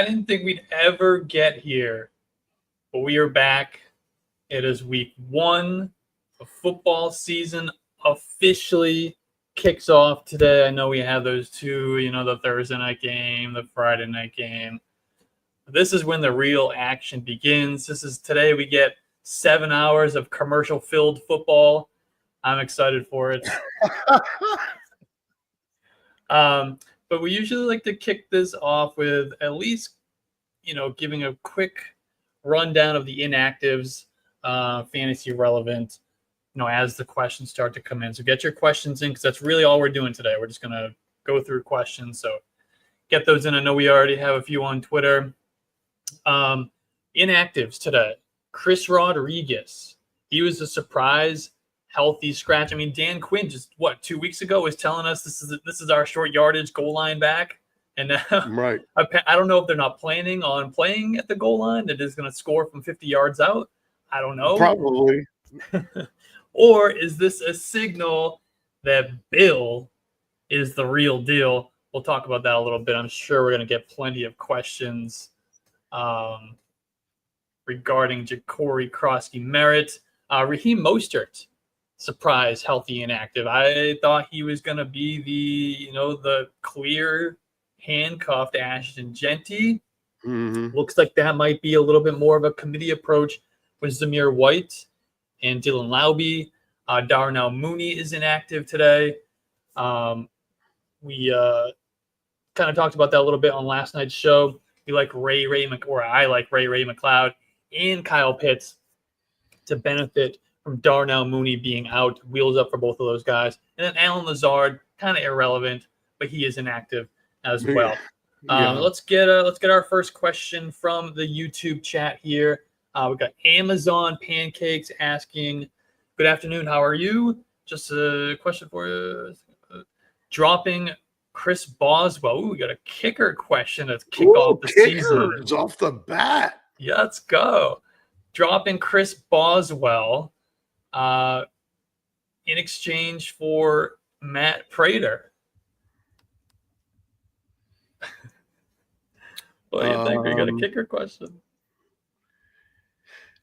didn't think we'd ever get here, but we are back. It is week 1. The football season officially kicks off today. I know we have those two, the Thursday night game, the Friday night game. This is when the real action begins. Today we get 7 hours of commercial-filled football. I'm excited for it. But we usually like to kick this off with at least, giving a quick rundown of the inactives, fantasy relevant, as the questions start to come in. So get your questions in because that's really all we're doing today. We're just going to go through questions. So get those in. I know we already have a few on Twitter. Inactives today. Chris Rodriguez. He was a surprise healthy scratch. I mean, Dan Quinn just 2 weeks ago was telling us this is our short yardage goal line back, and now right. I don't know if they're not planning on playing at the goal line. They're just going to score from 50 yards out. I don't know. Probably. Or is this a signal that Bill is the real deal? We'll talk about that a little bit. I'm sure we're going to get plenty of questions regarding Ja'Cory Krosky-Merritt. Raheem Mostert, surprise, healthy, inactive. I thought he was going to be the clear handcuffed Ashton Genty. Mm-hmm. Looks like that might be a little bit more of a committee approach with Zamir White and Dylan Laube. Darnell Mooney is inactive today. We kind of talked about that a little bit on last night's show. I like Ray McLeod and Kyle Pitts to benefit from Darnell Mooney being out. Wheels up for both of those guys. And then Alan Lazard, kind of irrelevant, but he is inactive as well. Yeah. Let's get our first question from the YouTube chat here. We've got Amazon Pancakes asking, good afternoon, how are you? Just a question for you. Dropping Chris Boswell. Ooh, we got a kicker question to kick off the season. Kickers off the bat. Yeah, let's go. Dropping Chris Boswell in exchange for Matt Prater. What do you think? We got a kicker question.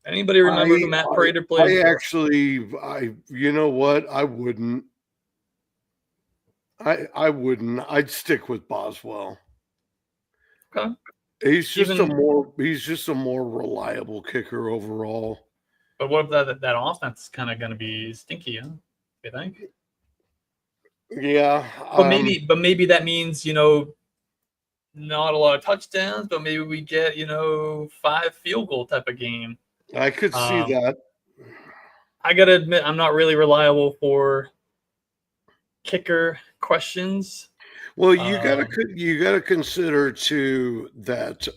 Anybody remember who Matt Prater played? You know what? I wouldn't. I wouldn't. I'd stick with Boswell. Okay. He's just a more reliable kicker overall. But what if that offense is kind of going to be stinky, huh? You think? Yeah. But maybe that means, not a lot of touchdowns, but maybe we get, 5 field goal type of game. I could see that. I got to admit, I'm not really reliable for kicker questions. Well, you gotta consider too that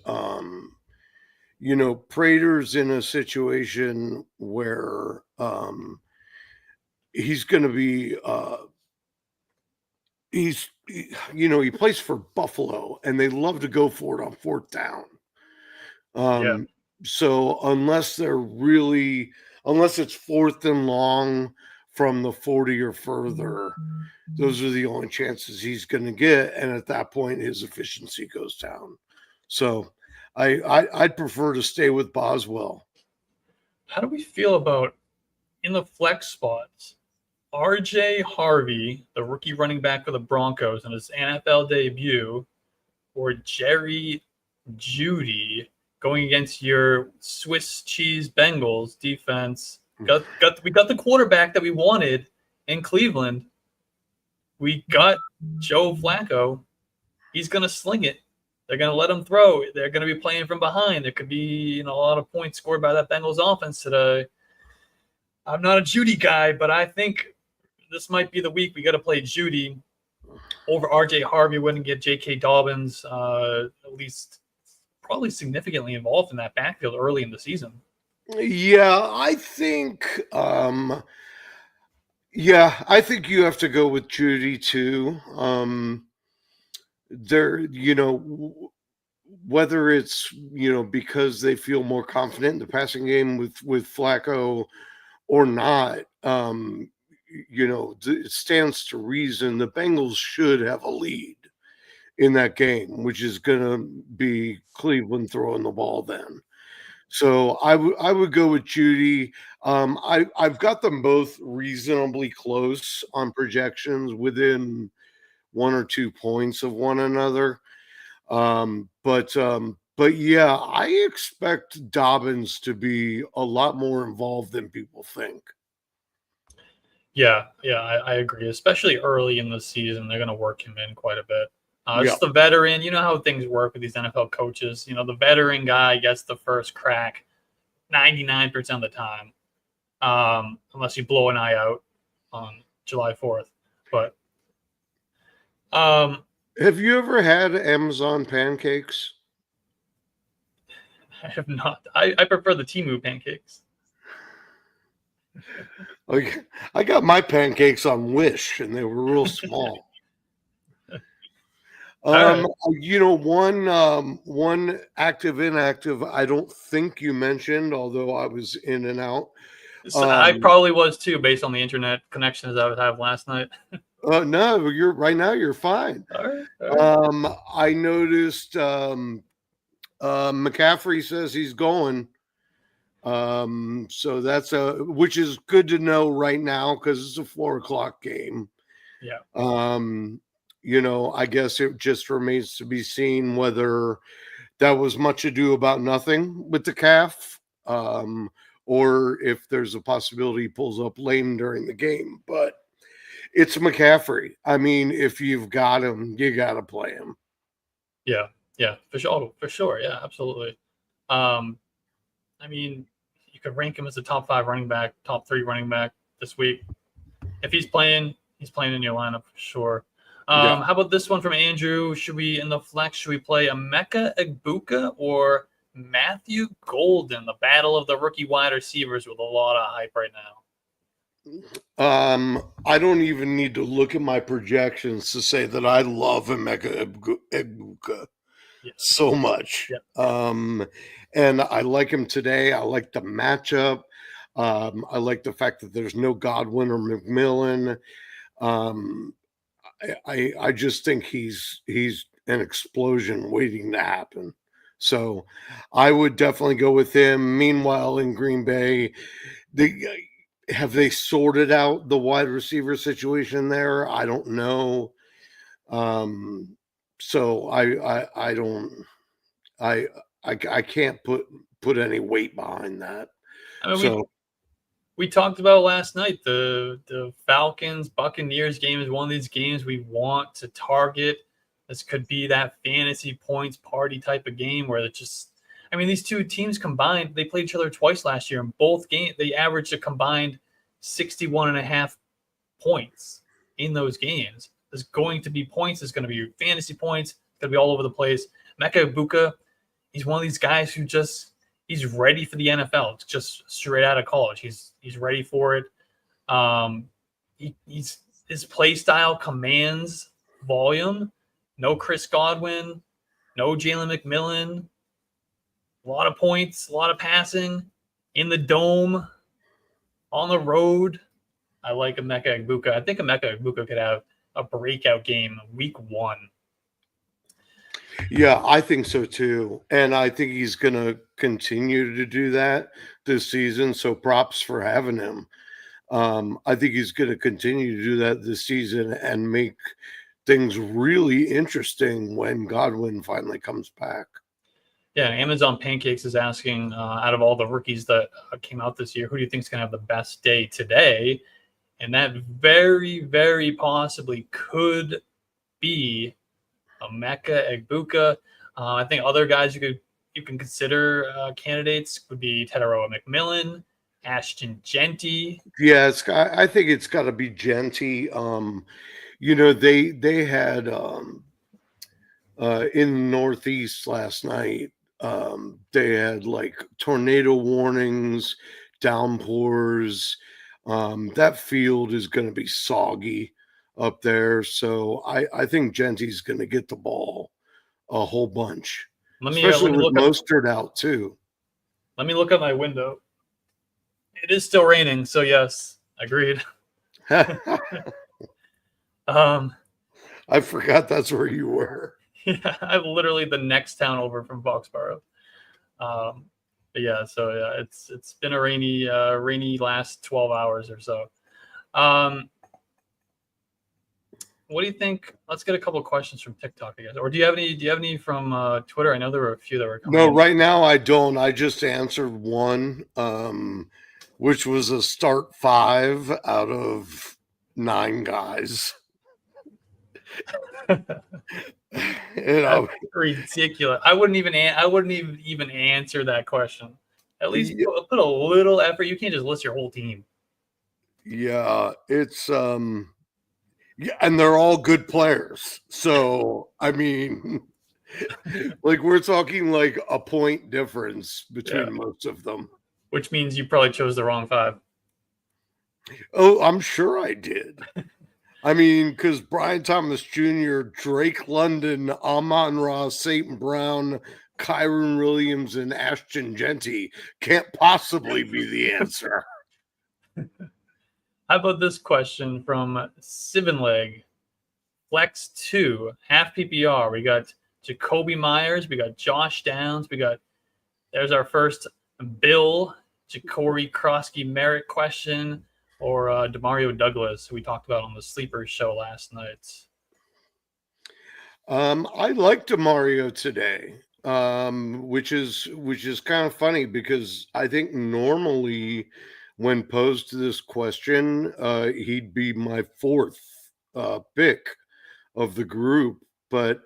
Prater's in a situation where he's going to be he plays for Buffalo and they love to go for it on 4th down. So unless it's 4th and long from the 40 or further, those are the only chances he's going to get. And at that point, his efficiency goes down. So I'd prefer to stay with Boswell. How do we feel about in the flex spots? RJ Harvey, the rookie running back for the Broncos in his NFL debut, or Jerry Jeudy going against your Swiss cheese Bengals defense. We got the quarterback that we wanted in Cleveland. We got Joe Flacco. He's going to sling it. They're going to let him throw. They're going to be playing from behind. There could be a lot of points scored by that Bengals offense today. I'm not a Jeudy guy, but I think this might be the week we got to play Jeudy over RJ Harvey. Wouldn't get J.K. Dobbins at least probably significantly involved in that backfield early in the season. Yeah, I think you have to go with Jeudy too. Whether it's because they feel more confident in the passing game with Flacco or not, it stands to reason the Bengals should have a lead. in that game, which is going to be Cleveland throwing the ball then. So I would go with Judy. I've got them both reasonably close on projections, within 1 or 2 points of one another. But yeah, I expect Dobbins to be a lot more involved than people think. Yeah, I agree. Especially early in the season, they're going to work him in quite a bit. Yeah. It's the veteran. You know how things work with these NFL coaches. You know, the veteran guy gets the first crack 99% of the time, unless you blow an eye out on July 4th. But Have you ever had Amazon pancakes? I have not. I prefer the Timu pancakes. Like, I got my pancakes on Wish, and they were real small. All right. One active inactive I don't think you mentioned, although I was in and out. So I probably was too, based on the internet connections I would have last night. No, you're fine. All right. I noticed McCaffrey says he's going. So that's which is good to know right now, because it's a 4 o'clock game. Yeah. I guess it just remains to be seen whether that was much ado about nothing with the calf, or if there's a possibility he pulls up lame during the game. But it's McCaffrey. I mean, if you've got him, you got to play him. Yeah, for sure. Yeah, absolutely. I mean, you could rank him as a top 5 running back, top 3 running back this week. If he's playing in your lineup for sure. Yeah. How about this one from Andrew? Should we, in the flex, should we play Emeka Egbuka or Matthew Golden, the battle of the rookie wide receivers with a lot of hype right now? I don't even need to look at my projections to say that I love Emeka Egbuka so much. Yeah. And I like him today. I like the matchup. I like the fact that there's no Godwin or McMillan. I just think he's an explosion waiting to happen. So I would definitely go with him. Meanwhile, in Green Bay, have they sorted out the wide receiver situation there? I don't know. So I don't I can't put any weight behind that. I mean, we talked about last night, the Falcons Buccaneers game is one of these games we want to target. This could be that fantasy points party type of game where it's just, I mean, these two teams combined, they played each other twice last year. In both games, they averaged a combined 61.5 points in those games. There's going to be points. There's going to be fantasy points. It's going to be all over the place. Emeka Egbuka, he's one of these guys who he's ready for the NFL. It's just straight out of college. He's ready for it. His play style commands volume. No Chris Godwin, no Jalen McMillan. A lot of points, a lot of passing in the dome, on the road. I like Emeka Egbuka. I think Emeka Egbuka could have a breakout game week 1. Yeah, I think so too. And I think he's going to continue to do that this season. So props for having him. I think he's going to continue to do that this season and make things really interesting when Godwin finally comes back. Yeah, Amazon Pancakes is asking, out of all the rookies that came out this year, who do you think is going to have the best day today? And that very, very possibly could be Emeka Egbuka. I think other guys you can consider candidates would be Tedoroa McMillan, Ashton Genty. Yeah, I think it's got to be Genty. They had in the Northeast last night. They had like tornado warnings, downpours. That field is going to be soggy up there. So I think Genty's going to get the ball a whole bunch, especially with Mostert out too. Let me look at my window. It is still raining, so yes, agreed. I forgot that's where you were. Yeah, I'm literally the next town over from Foxborough. But yeah, so yeah, it's been a rainy last 12 hours or so. What do you think? Let's get a couple of questions from TikTok, I guess. Or do you have any? Do you have any from Twitter? I know there were a few that were coming No, in. right now I don't. I just answered one, which was a start 5 out of 9 guys. That's ridiculous. I wouldn't even answer that question. At least Yeah, put a little effort. You can't just list your whole team. yeah, it's yeah, and they're all good players. So I mean, like we're talking like a point difference Yeah, between most of them. which means you probably chose the wrong 5. Oh, I'm sure I did. I mean, because Brian Thomas Jr., Drake London, Amon-Ra, St. Brown, Kyron Williams, and Ashton Genty can't possibly be the answer. How about this question from Sivenleg? Flex 2, half PPR. We got Jacoby Myers. We got Josh Downs. There's our first Bill, Ja'Cory Krosky merit question, or Demario Douglas, who we talked about on the Sleepers show last night. I liked Mario today, which is kind of funny because I think normally when posed to this question, he'd be my 4th pick of the group, but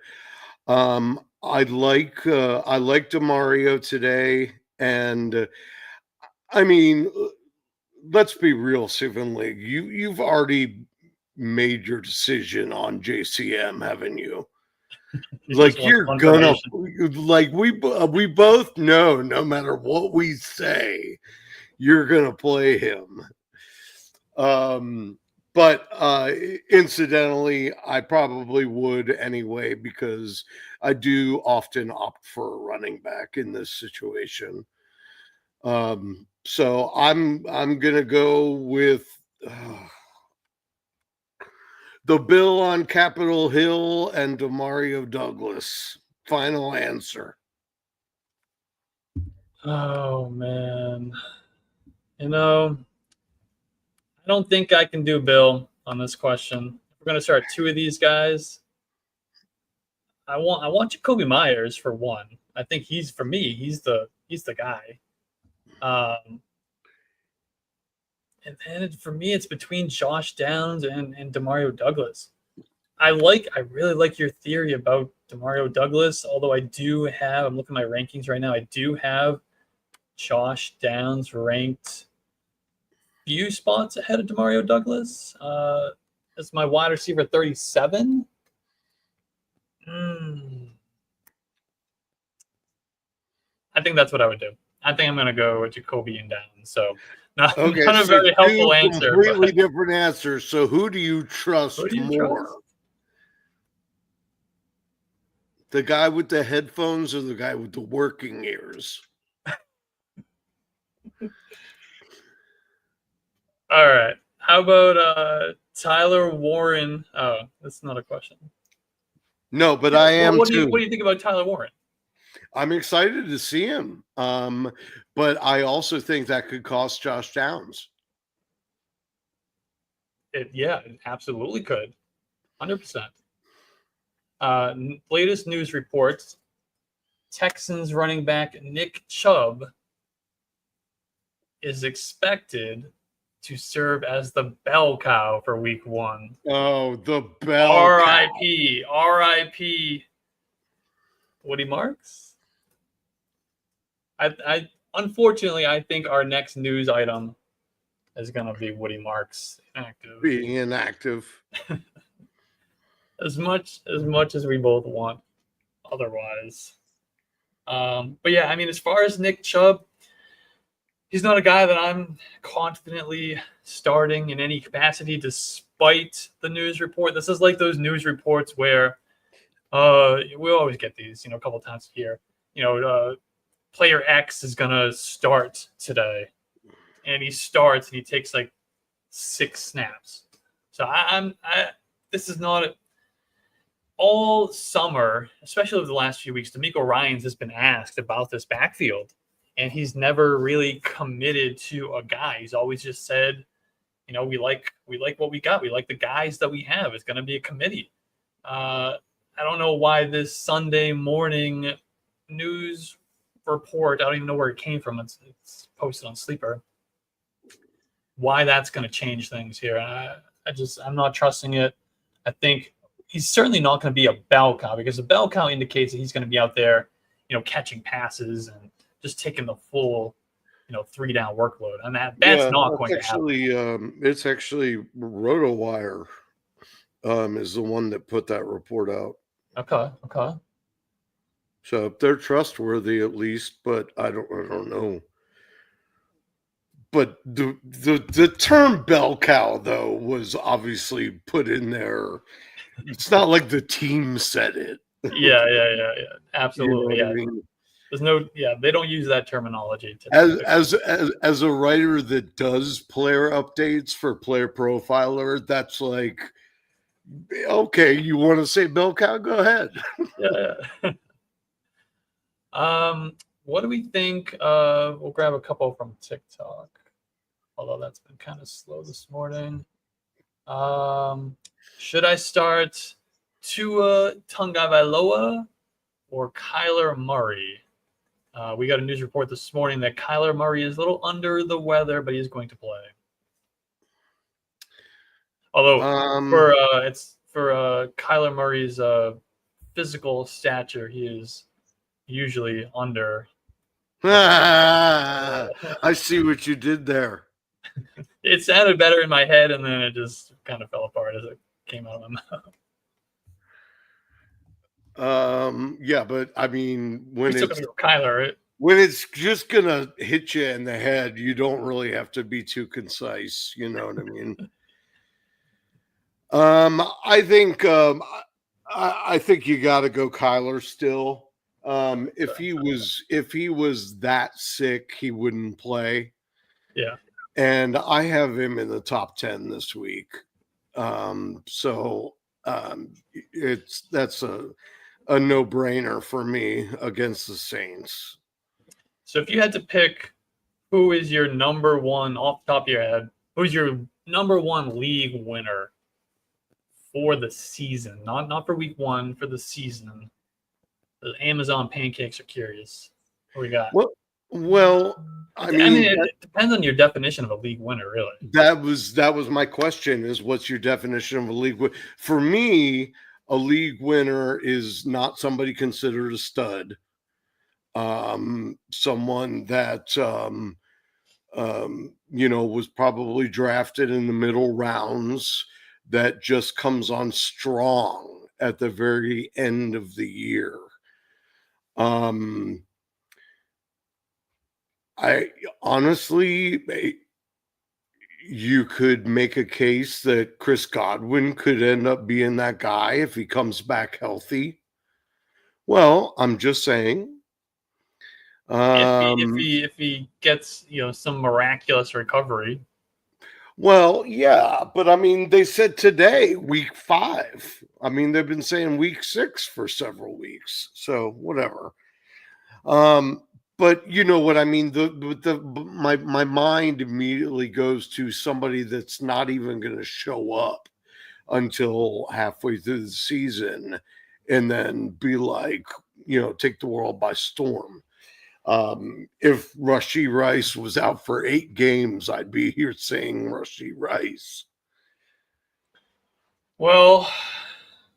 I liked Mario today, and I mean, let's be real, Stephen League. You've already made your decision on JCM, haven't you? You just Like want you're gonna confirmation. like we both know no matter what we say, you're gonna play him. But incidentally, I probably would anyway because I do often opt for a running back in this situation. So I'm gonna go with the Bill on Capitol Hill and Demario Douglas. Final answer. Oh man, you know, I don't think I can do Bill on this question. If we're gonna start 2 of these guys. I want Jacoby Myers for one. I think he's for me. He's the guy. Um, and then for me, it's between Josh Downs and Demario Douglas. I really like your theory about Demario Douglas. Although I'm looking at my rankings right now. I do have Josh Downs ranked few spots ahead of Demario Douglas. As my wide receiver 37. I think that's what I would do. I think I'm going to go with Jacoby and Downs. So not Okay, a so very helpful 2 answer, completely but different answers. So who do you who trust do you more? trust? The guy with the headphones or the guy with the working ears? All right. How about Tyler Warren? Oh, that's not a question. No, but Yeah. I Well, am too. what do you think about Tyler Warren? I'm excited to see him. But I also think that could cost Josh Downs. It absolutely could. 100%. Latest news reports: Texans running back Nick Chubb is expected to serve as the bell cow for Week 1. Oh, the bell cow. R.I.P. R.I.P. Woody Marks. I unfortunately I think our next news item is gonna be Woody Marks inactive. Being inactive. As much as we both want otherwise. But yeah, I mean, as far as Nick Chubb, he's not a guy that I'm confidently starting in any capacity, despite the news report. This is like those news reports where we always get these, a couple times a year. Player X is gonna start today, and he starts and he takes like 6 snaps. So this is not all summer, especially over the last few weeks, D'Amico Ryans has been asked about this backfield, and he's never really committed to a guy. He's always just said, we like what we got. We like the guys that we have. It's going to be a committee. I don't know why this Sunday morning news report, I don't even know where it came from. It's posted on Sleeper. Why that's going to change things here. I'm not trusting it. I think he's certainly not going to be a bell cow, because the bell cow indicates that he's going to be out there, catching passes and just taking the full, 3-down workload. And that's not going to happen. It's actually RotoWire is the one that put that report out. Okay. So they're trustworthy at least, but I don't know. But the term bell cow, though, was obviously put in there. It's not like the team said it. Yeah. Absolutely. You know what I mean? There's they don't use that terminology. As a writer that does player updates for Player Profiler, that's like, okay, you want to say bell cow? Go ahead. Yeah. What do we think? We'll grab a couple from TikTok, although that's been kind of slow this morning. Should I start Tua Tagovailoa or Kyler Murray? We got a news report this morning that Kyler Murray is a little under the weather, but he's going to play. Although for Kyler Murray's physical stature, he is usually under. I see what you did there. It sounded better in my head, and then it just kind of fell apart as it came out of my mouth. Yeah, but I mean, when it's Kyler, right? When it's just gonna hit you in the head, you don't really have to be too concise. You know what I mean? I think I think you got to go Kyler still. If he was that sick, he wouldn't play. Yeah. And I have him in the top 10 this week. So that's a no-brainer for me against the Saints. So if you had to pick who is your number one off the top of your head, who's your number one league winner for the season, not for week one, for the season, the Amazon pancakes are curious. What we got? Well, I mean, it depends on your definition of a league winner, really. That was my question: is what's your definition of a league winner? For me, a league winner is not somebody considered a stud, someone that was probably drafted in the middle rounds, that just comes on strong at the very end of the year. I honestly, you could make a case that Chris Godwin could end up being that guy if he comes back healthy. Well, I'm just saying. If he gets some miraculous recovery. Well, yeah, but I mean, they said today, week 5. I mean, they've been saying week 6 for several weeks. So whatever. But you know what I mean? My mind immediately goes to somebody that's not even going to show up until halfway through the season and then be like, take the world by storm. If Rashee Rice was out for 8 games, I'd be here saying Rashee Rice. Well,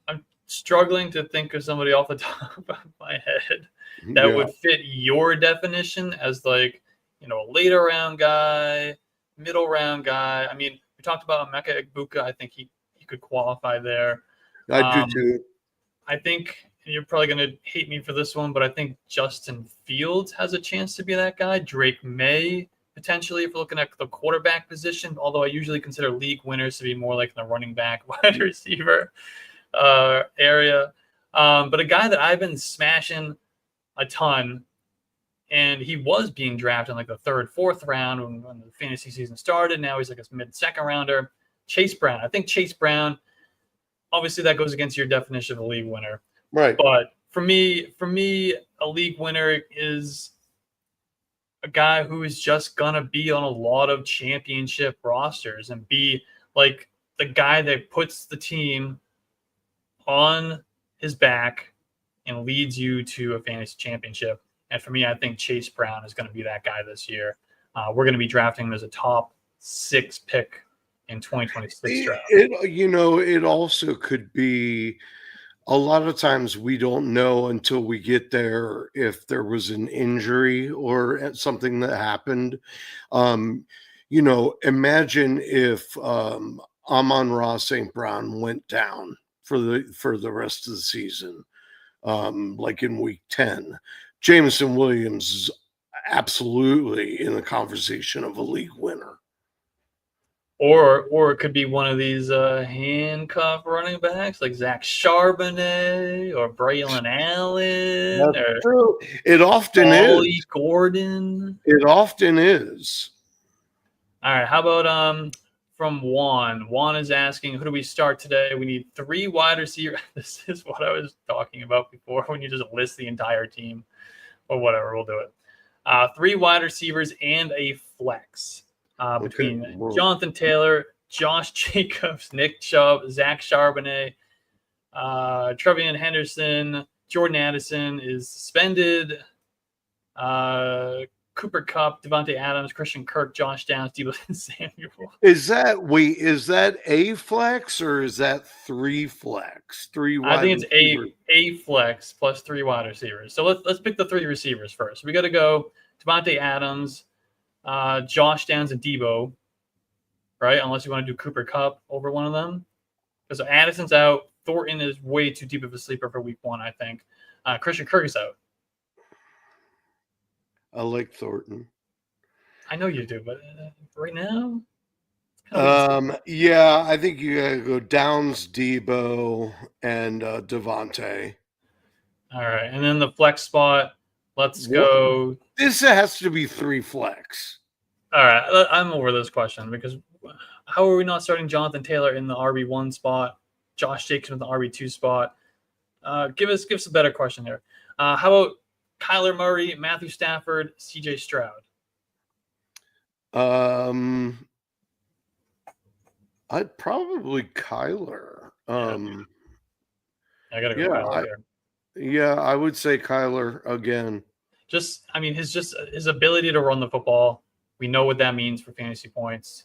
I'm struggling to think of somebody off the top of my head that would fit your definition as like, a later round guy, middle round guy. I mean, we talked about Emeka Egbuka. I think he could qualify there. I do too. I think you're probably going to hate me for this one, but I think Justin Fields has a chance to be that guy. Drake May, potentially, if we're looking at the quarterback position, although I usually consider league winners to be more like the running back, wide receiver area. But a guy that I've been smashing a ton, and he was being drafted in like the 3rd, 4th round when the fantasy season started. Now he's like a mid-second rounder. Chase Brown. I think Chase Brown, obviously that goes against your definition of a league winner. Right. But for me, a league winner is a guy who is just gonna be on a lot of championship rosters and be like the guy that puts the team on his back and leads you to a fantasy championship. And for me, I think Chase Brown is going to be that guy this year. We're going to be drafting him as a top 6 pick in 2026 draft. It also could be a lot of times we don't know until we get there if there was an injury or something that happened. Imagine if Amon-Ra St. Brown went down for the rest of the season, like in week 10. Jameson Williams is absolutely in the conversation of a league winner. Or it could be one of these handcuff running backs like Zach Charbonnet or Braylon Allen. That's true. It often Ollie is. Gordon. It often is. All right. How about from Juan? Juan is asking, who do we start today? We need 3 wide receivers. This is what I was talking about before when you just list the entire team or whatever. We'll do it. 3 wide receivers and a flex between Jonathan Taylor, Josh Jacobs, Nick Chubb, Zach Charbonnet, Trevion Henderson, Jordan Addison is suspended. Cooper Kupp, Devontae Adams, Christian Kirk, Josh Downs, Deebo Samuel. Is that a flex or is that 3 flex? 3 wide I think it's receivers? a flex plus 3 wide receivers. So let's pick the 3 receivers first. We got to go Devontae Adams, Josh Downs, and Deebo, right? Unless you want to do Cooper Kupp over one of them. Because Addison's out. Thornton is way too deep of a sleeper for week 1, I think. Christian Kirk is out. I like Thornton. I know you do, but right now? Yeah, I think you gotta go Downs, Deebo, and Devontae. All right, and then the flex spot, let's go. This has to be 3 flex. All right, I'm over this question because how are we not starting Jonathan Taylor in the RB1 spot, Josh Jacobs in the RB2 spot? Give us a better question here. How about Kyler Murray, Matthew Stafford, CJ Stroud? I'd probably Kyler. I gotta go Kyler here. Yeah, I would say Kyler again. His ability to run the football. We know what that means for fantasy points.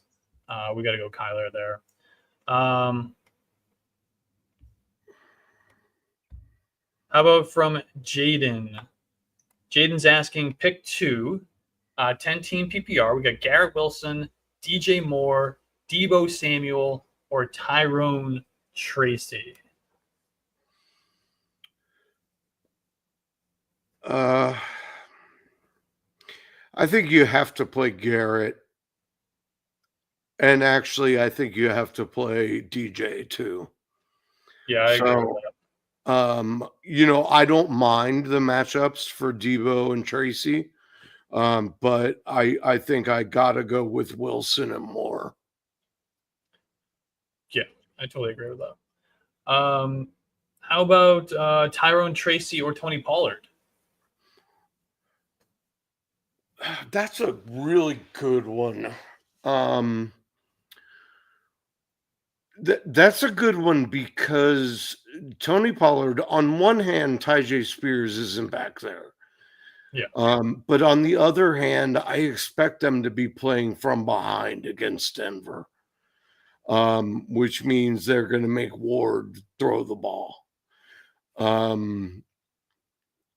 We got to go Kyler there. How about from Jaden? Jaden's asking, pick 2, 10-team PPR. We got Garrett Wilson, DJ Moore, Deebo Samuel, or Tyrone Tracy. I think you have to play Garrett. And actually, I think you have to play DJ too. Yeah, I agree with that. I don't mind the matchups for Deebo and Tracy, but I think I gotta go with Wilson and Moore. Yeah, I totally agree with that. How about Tyrone Tracy or Tony Pollard? That's a really good one. That's a good one because Tony Pollard, on one hand, Tyjae Spears isn't back there. Yeah. But on the other hand, I expect them to be playing from behind against Denver, which means they're going to make Ward throw the ball.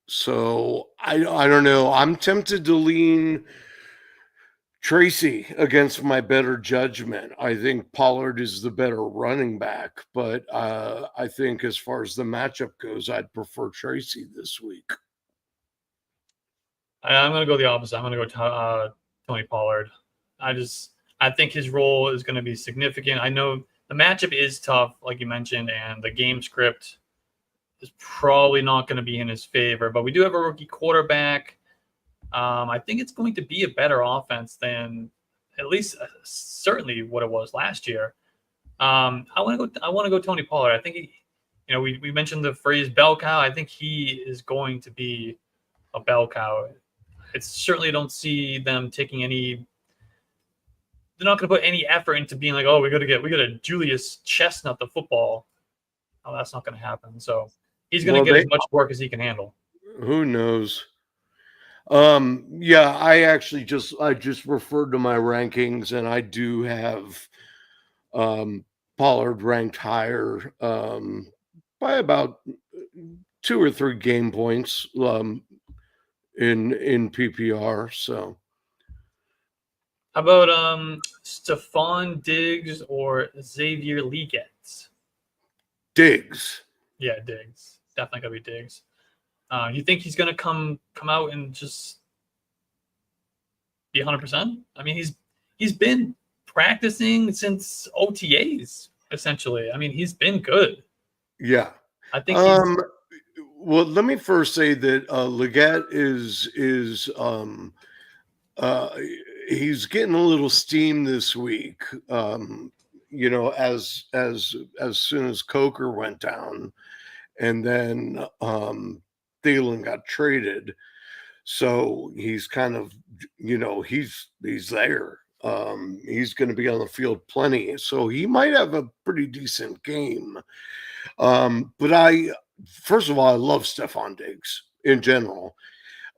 So I don't know. I'm tempted to lean Tracy against my better judgment. I think Pollard is the better running back, but I think as far as the matchup goes, I'd prefer Tracy this week. I'm going to go the opposite. I'm going to go Tony Pollard. I think his role is going to be significant. I know the matchup is tough, like you mentioned, and the game script is probably not going to be in his favor, but we do have a rookie quarterback. I think it's going to be a better offense than at least certainly what it was last year. I want to go Tony Pollard. I think we mentioned the phrase bell cow. I think he is going to be a bell cow. It's certainly don't see them taking any. They're not going to put any effort into being like, oh, we got to Julius Chestnut the football. Oh, that's not going to happen. So he's going to get as much work as he can handle. Who knows? Yeah, I just referred to my rankings, and I do have Pollard ranked higher by about 2 or 3 game points in PPR. So how about Stephon Diggs or Xavier Legette? Diggs. Yeah, Diggs. Definitely gonna be Diggs. You think he's gonna come out and just be 100%? I mean, he's been practicing since OTAs essentially. I mean, he's been good. Yeah, I think. Well, let me first say that Legette is he's getting a little steam this week. As soon as Coker went down, and then Thielen got traded, so he's kind of he's there. He's going to be on the field plenty, so he might have a pretty decent game. But first of all, I love Stephon Diggs in general.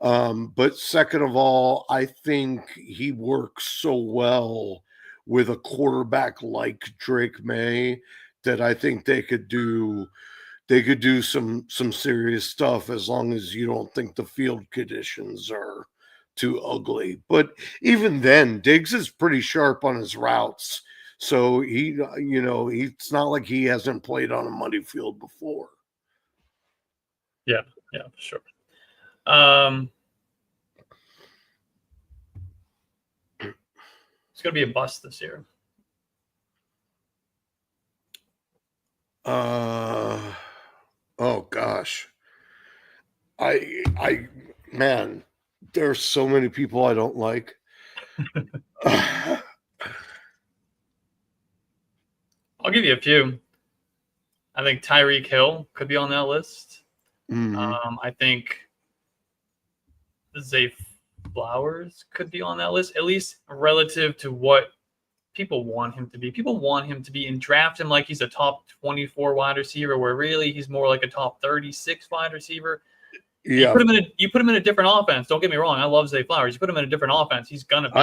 But second of all, I think he works so well with a quarterback like Drake May that I think they could do some serious stuff as long as you don't think the field conditions are too ugly. But even then, Diggs is pretty sharp on his routes. So it's not like he hasn't played on a muddy field before. Yeah, for sure. It's gonna be a bust this year. Oh gosh. Man, there's so many people I don't like. I'll give you a few. I think Tyreek Hill could be on that list. Mm-hmm. I think Zay Flowers could be on that list, at least relative to what people want him to be. People want him to be and draft him like he's a top 24 wide receiver, where really he's more like a top 36 wide receiver. Yeah. You put him in a different offense. Don't get me wrong. I love Zay Flowers. You put him in a different offense, he's gonna be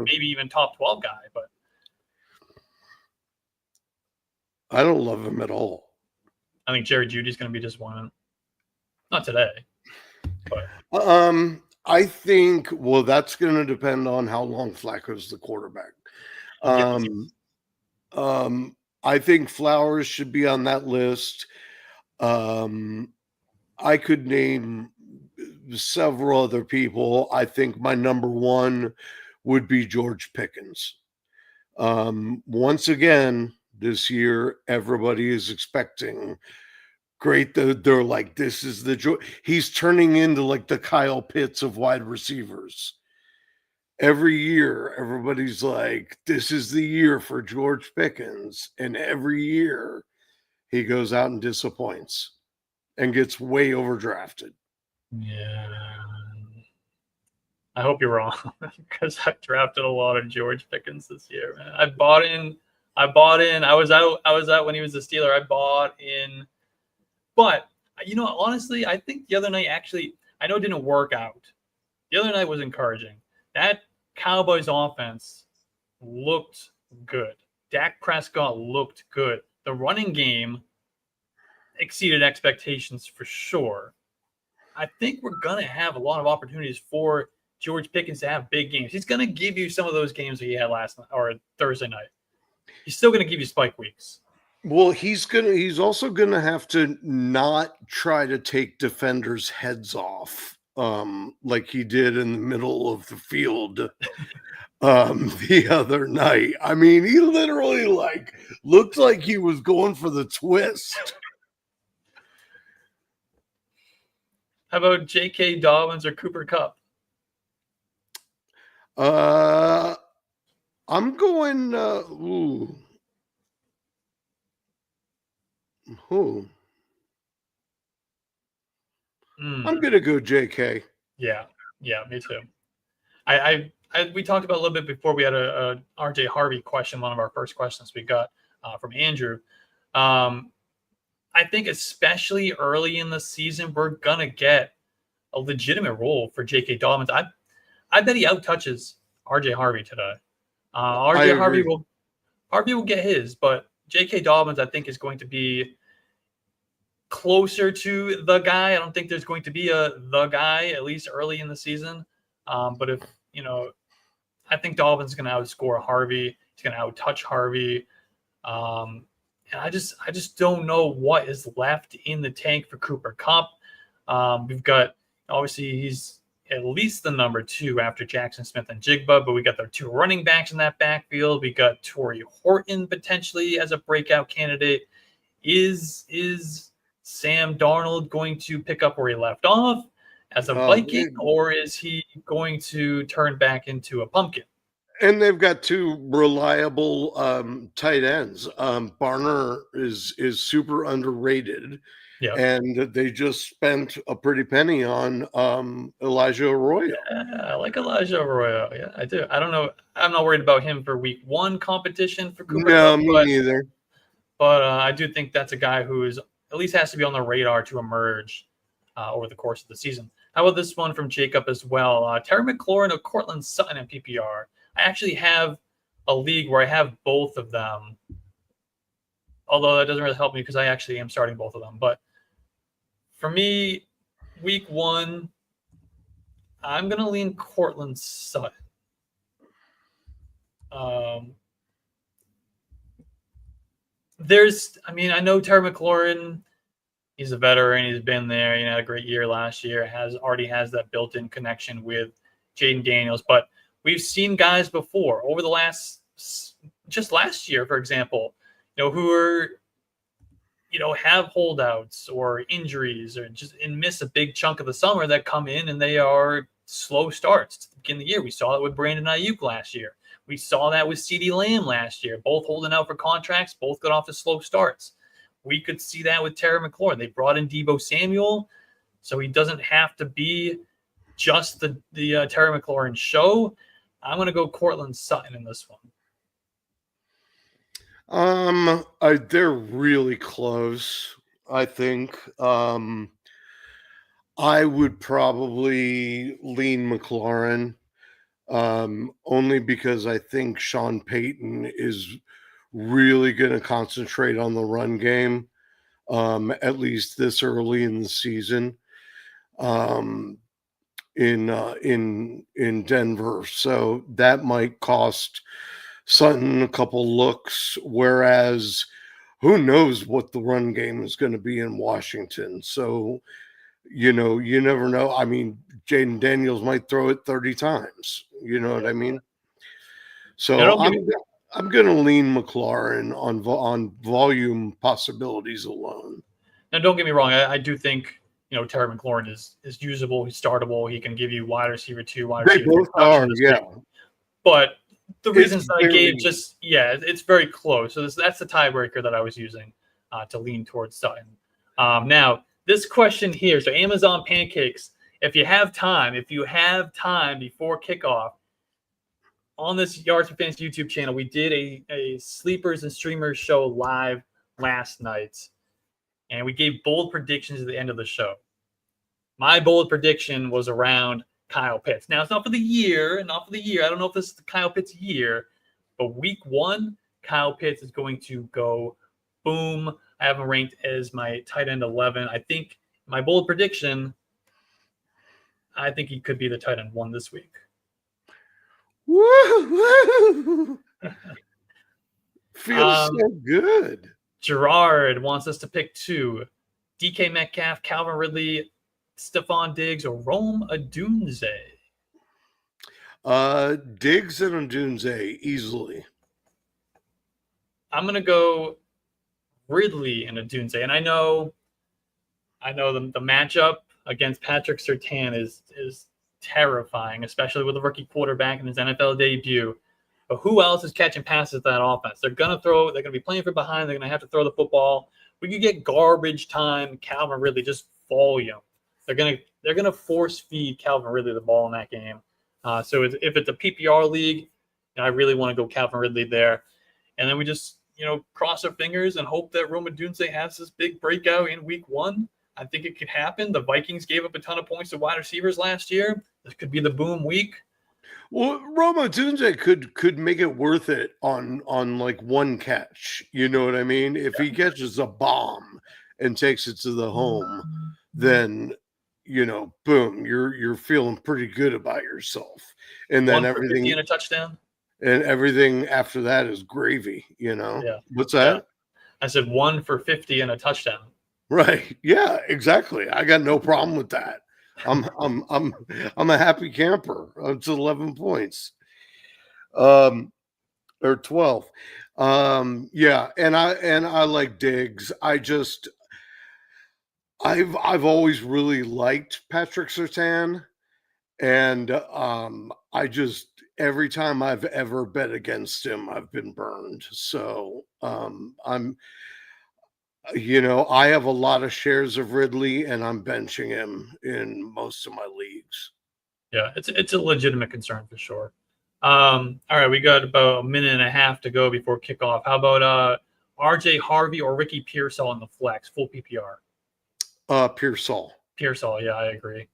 maybe even top 12 guy. But I don't love him at all. I think Jerry Jeudy's gonna be disappointed. Not today, but I think that's going to depend on how long Flacco's the quarterback. I think Flowers should be on that list. I could name several other people. I think my number one would be George Pickens. Once again, this year, everybody is expecting great. They're like, this is he's turning into like the Kyle Pitts of wide receivers. Every year, everybody's like, this is the year for George Pickens. And every year, he goes out and disappoints and gets way overdrafted. Yeah. I hope you're wrong, because I drafted a lot of George Pickens this year, man. I bought in. I was out when he was a Steeler. I bought in. But, honestly, I think the other night, actually, I know it didn't work out. The other night was encouraging. That Cowboys offense looked good. Dak Prescott looked good. The running game exceeded expectations for sure. I think we're going to have a lot of opportunities for George Pickens to have big games. He's going to give you some of those games that he had last night or Thursday night. He's still going to give you spike weeks. Well, he's also gonna have to not try to take defenders' heads off, like he did in the middle of the field the other night. I mean, he literally looked like he was going for the twist. How about J.K. Dobbins or Cooper Kupp? I'm going. Ooh. Who? I'm Mm, gonna go JK. yeah, me too. We talked about a little bit before we had a RJ Harvey question, one of our first questions we got from Andrew. Um, I think especially early in the season, we're gonna get a legitimate role for J.K. Dobbins. I bet he outtouches R.J. Harvey today. I R.J. agree. Harvey will get his, but J.K. Dobbins I think is going to be closer to the guy. I don't think there's going to be a the guy at least early in the season. But if I think Dobbins is going to outscore Harvey. He's going to outtouch Harvey. Um, and I just don't know what is left in the tank for Cooper Kupp. We've got obviously he's at least the number 2 after Jackson Smith and Jigba, but we got their 2 running backs in that backfield. We got Torrey Horton potentially as a breakout candidate. Is Sam Darnold going to pick up where he left off as a Viking, or is he going to turn back into a pumpkin? And they've got 2 reliable tight ends. Barner is super underrated, Yeah. and they just spent a pretty penny on Elijah Arroyo. Yeah, I like Elijah Arroyo. Yeah, I do. I don't know. I'm not worried about him for week 1 competition for Cooper No, Kupp, me neither. but I do think that's a guy who is at least has to be on the radar to emerge over the course of the season. How about this one from Jacob as well? Terry McLaurin or Cortland Sutton in PPR. I actually have a league where I have both of them, although that doesn't really help me because I actually am starting both of them. But for me, week 1, I'm going to lean Cortland Sutton. I know Terry McLaurin, he's a veteran. He's been there. He had a great year last year. Already has that built-in connection with Jaden Daniels. But we've seen guys before over the just last year, for example, who are, have holdouts or injuries or and miss a big chunk of the summer that come in and they are slow starts to begin the year. We saw it with Brandon Ayuk last year. We saw that with CeeDee Lamb last year, both holding out for contracts, both got off to slow starts. We could see that with Terry McLaurin. They brought in Deebo Samuel, so he doesn't have to be just the Terry McLaurin show. I'm going to go Cortland Sutton in this one. They're really close, I think. I would probably lean McLaurin, only because I think Sean Payton is really going to concentrate on the run game, at least this early in the season, in Denver. So that might cost Sutton a couple looks, whereas who knows what the run game is going to be in Washington. So, you never know. I mean, Jaden Daniels might throw it 30 times. You know what I mean? So I'm going to lean McLaurin on volume possibilities alone. Now, don't get me wrong. I do think Terry McLaurin is usable. He's startable. He can give you wide receiver 2, wide They receiver 3 both are, yeah. week. But the reasons that I gave it's very close. So that's the tiebreaker that I was using to lean towards Sutton. Now, this question here. So Amazon Pancakes, if you have time before kickoff, on this Yards for Fantasy YouTube channel, we did a Sleepers and Streamers show live last night. And we gave bold predictions at the end of the show. My bold prediction was around Kyle Pitts. Now, it's not for the year. I don't know if this is the Kyle Pitts year. But week 1, Kyle Pitts is going to go boom. I have him ranked as my tight end 11. I think my bold prediction, I think he could be the tight end 1 this week. Woo! Feels so good. Gerard wants us to pick 2. DK Metcalf, Calvin Ridley, Stephon Diggs, or Rome Odunze. Diggs and Odunze easily. I'm going to go Ridley and Odunze. And I know the matchup against Patrick Surtain is terrifying, especially with a rookie quarterback in his NFL debut. But who else is catching passes at that offense? They're going to be playing from behind. They're going to have to throw the football. we could get garbage time Calvin Ridley, just volume. They're gonna force feed Calvin Ridley the ball in that game. So if it's a PPR league, I really want to go Calvin Ridley there, and then we just cross our fingers and hope that Roma Dunze has this big breakout in week 1. I think it could happen. The Vikings gave up a ton of points to wide receivers last year. This could be the boom week. Well, Roma Dunze could make it worth it on like one catch. You know what I mean? If he catches a bomb and takes it to the home, then boom, you're feeling pretty good about yourself. And then everything in a touchdown. And everything after that is gravy, Yeah. What's that? Yeah. I said 1 for 50 and a touchdown. Right. Yeah, exactly. I got no problem with that. I'm a happy camper. It's 11 points. Or 12. Yeah, and I like Diggs. I've always really liked Patrick Surtain, and I just every time I've ever bet against him, I've been burned. So I have a lot of shares of Ridley, and I'm benching him in most of my leagues. Yeah, it's a legitimate concern for sure. All right, we got about a minute and a half to go before kickoff. How about RJ Harvey or Ricky Pearsall in the flex, full PPR? Pearsall. Pearsall, yeah, I agree.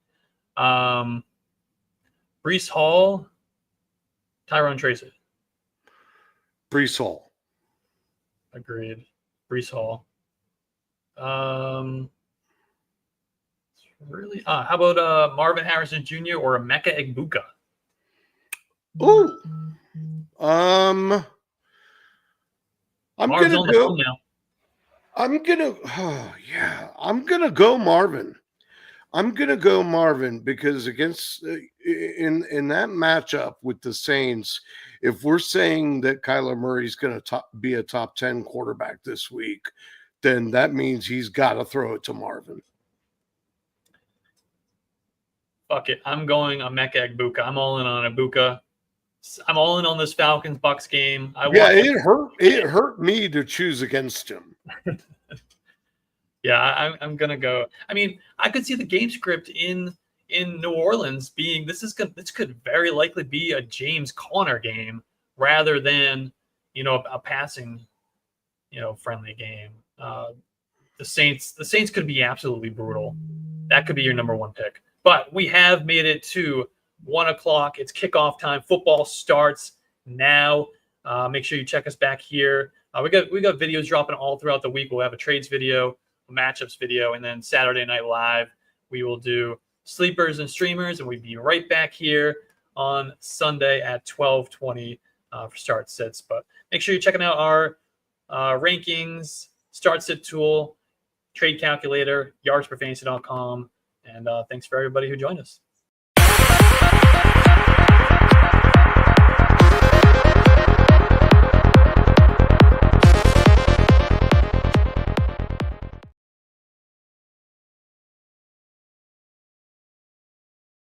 Breece Hall, Tyrone Tracy. Breece Hall. Agreed. Breece Hall. Really? How about Marvin Harrison Jr. or Emeka Egbuka? Ooh. I'm Marvin's gonna go now. I'm gonna go Marvin. I'm gonna go Marvin because against in that matchup with the Saints, if we're saying that Kyler Murray's gonna be a top 10 quarterback this week, then that means he's got to throw it to Marvin. Fuck it, I'm going Emeka Egbuka. I'm all in on Egbuka. I'm all in on this Falcons-Bucks game. It hurt me to choose against him. Yeah, I'm gonna go. I mean, I could see the game script in New Orleans being this could very likely be a James Conner game rather than a passing friendly game. The Saints could be absolutely brutal. That could be your number 1 pick. But we have made it to 1 o'clock. It's kickoff time. Football starts now. Make sure you check us back here. We got videos dropping all throughout the week. We'll have a trades video, a matchups video, and then Saturday Night Live we will do sleepers and streamers, and we'll be right back here on Sunday at 12:20 for start sits. But make sure you're checking out our rankings, start sit tool, trade calculator, yardsperfantasy.com, and thanks for everybody who joined us.